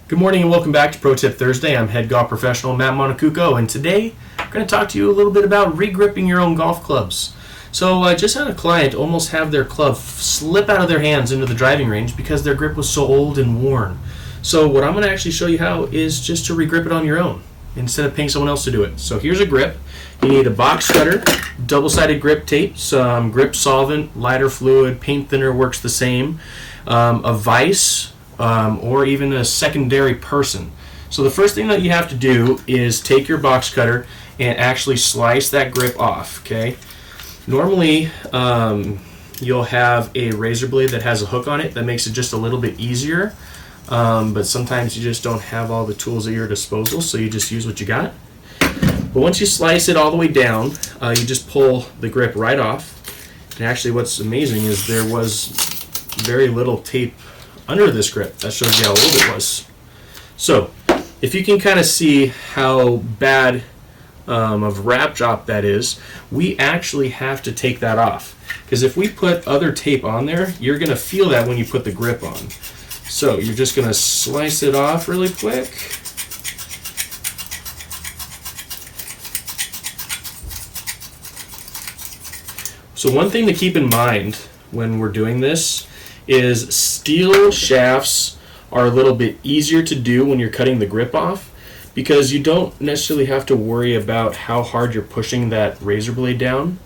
Good morning and welcome back to Pro Tip Thursday. I'm head golf professional Matt Monacucco, and today I'm going to talk to you a little bit about regripping your own golf clubs. So I just had a client almost have their club slip out of their hands into the driving range because their grip was so old and worn. So what I'm going to actually show you how is just to regrip it on your own instead of paying someone else to do it. So here's a grip. You need a box cutter, double-sided grip tape, some grip solvent, lighter fluid, paint thinner works the same, a vise, or even a secondary person. So the first thing that you have to do is take your box cutter and actually slice that grip off, okay? Normally, you'll have a razor blade that has a hook on it that makes it just a little bit easier, but sometimes you just don't have all the tools at your disposal, so you just use what you got. But once you slice it all the way down, you just pull the grip right off. And actually what's amazing is there was very little tape under this grip. That shows you how old it was. So if you can kind of see how bad of wrap job that is, we actually have to take that off. Because if we put other tape on there, you're going to feel that when you put the grip on. So you're just going to slice it off really quick. So one thing to keep in mind when we're doing this is steel shafts are a little bit easier to do when you're cutting the grip off because you don't necessarily have to worry about how hard you're pushing that razor blade down.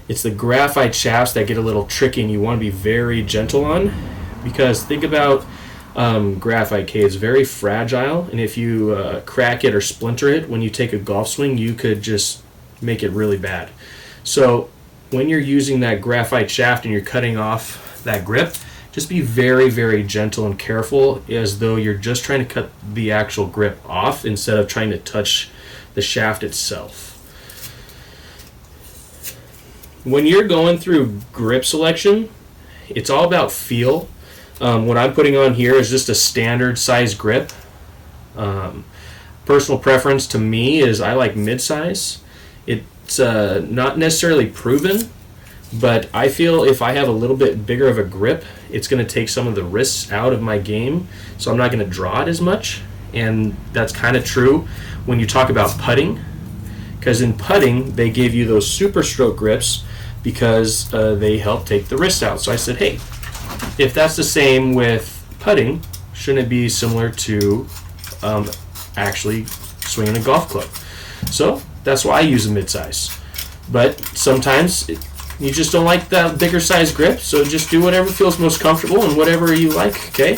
It's the graphite shafts that get a little tricky and you want to be very gentle on, because think about graphite, okay? It's very fragile, and if you crack it or splinter it when you take a golf swing, you could just make it really bad. So when you're using that graphite shaft and you're cutting off that grip, just be very, very gentle and careful, as though you're just trying to cut the actual grip off instead of trying to touch the shaft itself. When you're going through grip selection, it's all about feel. What I'm putting on here is just a standard size grip. Personal preference to me is I like mid-size. It's not necessarily proven, but I feel if I have a little bit bigger of a grip, it's going to take some of the risks out of my game, so I'm not going to draw it as much. And that's kind of true when you talk about putting, because in putting they give you those super stroke grips because they help take the wrist out. So I said, hey, if that's the same with putting, shouldn't it be similar to actually swinging a golf club? So that's why I use a mid-size. But sometimes you just don't like that bigger size grip, so just do whatever feels most comfortable and whatever you like, okay?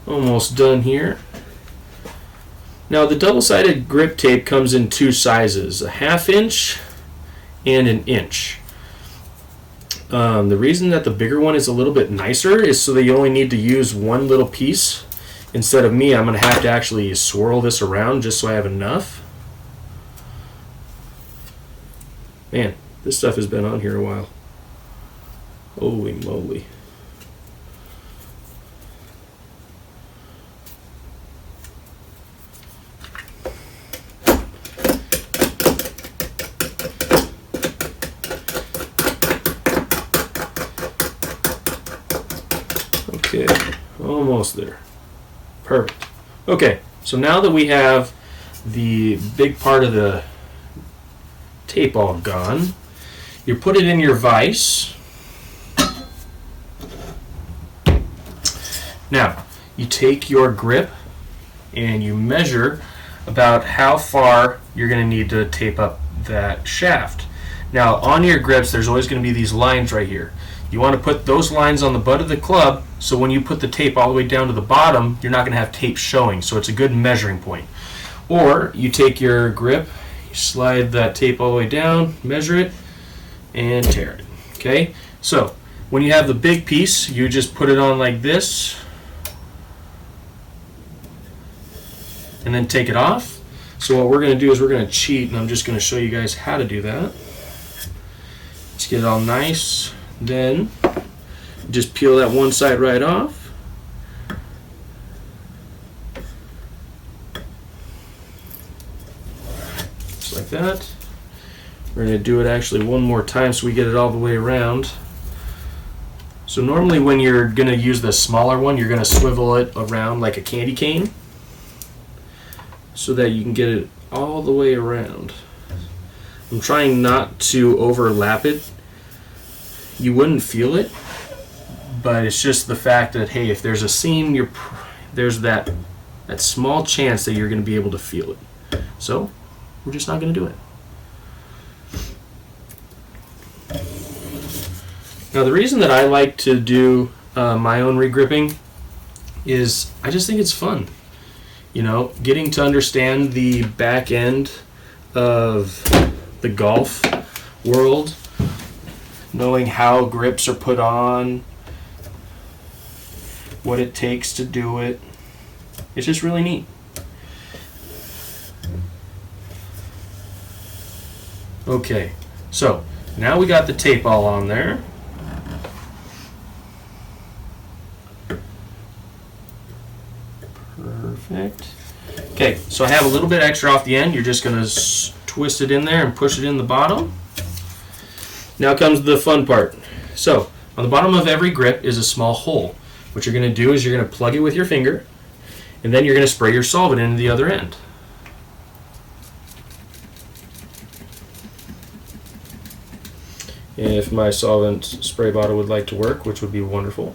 Almost done here. Now the double-sided grip tape comes in two sizes, a 1/2 inch and an inch. The reason that the bigger one is a little bit nicer is so that you only need to use one little piece. Instead of me, I'm going to have to actually swirl this around just so I have enough. Man, this stuff has been on here a while. Holy moly. Okay, almost there. Perfect. Okay, so now that we have the big part of the tape all gone, you put it in your vise. Now, you take your grip and you measure about how far you're going to need to tape up that shaft. Now, on your grips, there's always going to be these lines right here. You want to put those lines on the butt of the club, so when you put the tape all the way down to the bottom, you're not going to have tape showing, so it's a good measuring point. Or you take your grip, you slide that tape all the way down, measure it, and tear it. Okay? So when you have the big piece, you just put it on like this, and then take it off. So what we're going to do is we're going to cheat, and I'm just going to show you guys how to do that. Let's get it all nice. Then just peel that one side right off. Just like that. We're going to do it actually one more time so we get it all the way around. So normally when you're going to use the smaller one, you're going to swivel it around like a candy cane so that you can get it all the way around. I'm trying not to overlap it. You wouldn't feel it, but it's just the fact that, hey, if there's a seam, there's that small chance that you're going to be able to feel it. So we're just not going to do it. Now the reason that I like to do my own regripping is I just think it's fun. You know, getting to understand the back end of the golf world, knowing how grips are put on, what it takes to do it. It's just really neat. Okay, so now we got the tape all on there. Perfect. Okay, so I have a little bit extra off the end. You're just going to twist it in there and push it in the bottom. Now comes the fun part. So on the bottom of every grip is a small hole. What you're going to do is you're going to plug it with your finger, and then you're going to spray your solvent into the other end. If my solvent spray bottle would like to work, which would be wonderful.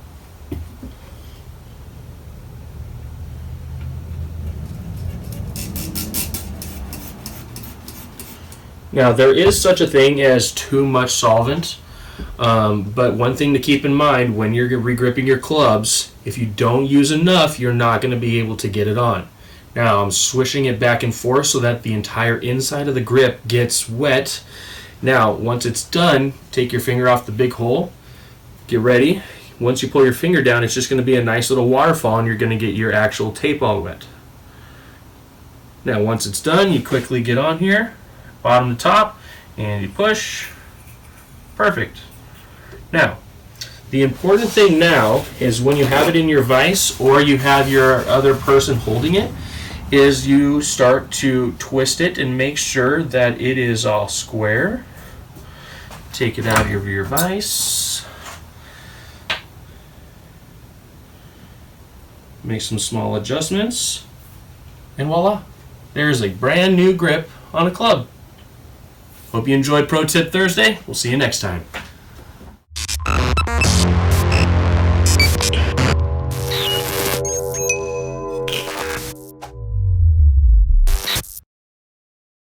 Now there is such a thing as too much solvent, but one thing to keep in mind when you're regripping your clubs, if you don't use enough, you're not going to be able to get it on. Now I'm swishing it back and forth so that the entire inside of the grip gets wet. Now once it's done, take your finger off the big hole, get ready. Once you pull your finger down, it's just going to be a nice little waterfall and you're going to get your actual tape all wet. Now once it's done, you quickly get on here, bottom to top, and you push. Perfect. Now, the important thing now is when you have it in your vise or you have your other person holding it, is you start to twist it and make sure that it is all square. Take it out of your vise. Make some small adjustments. And voila, there's a brand new grip on a club. Hope you enjoyed Pro Tip Thursday. We'll see you next time.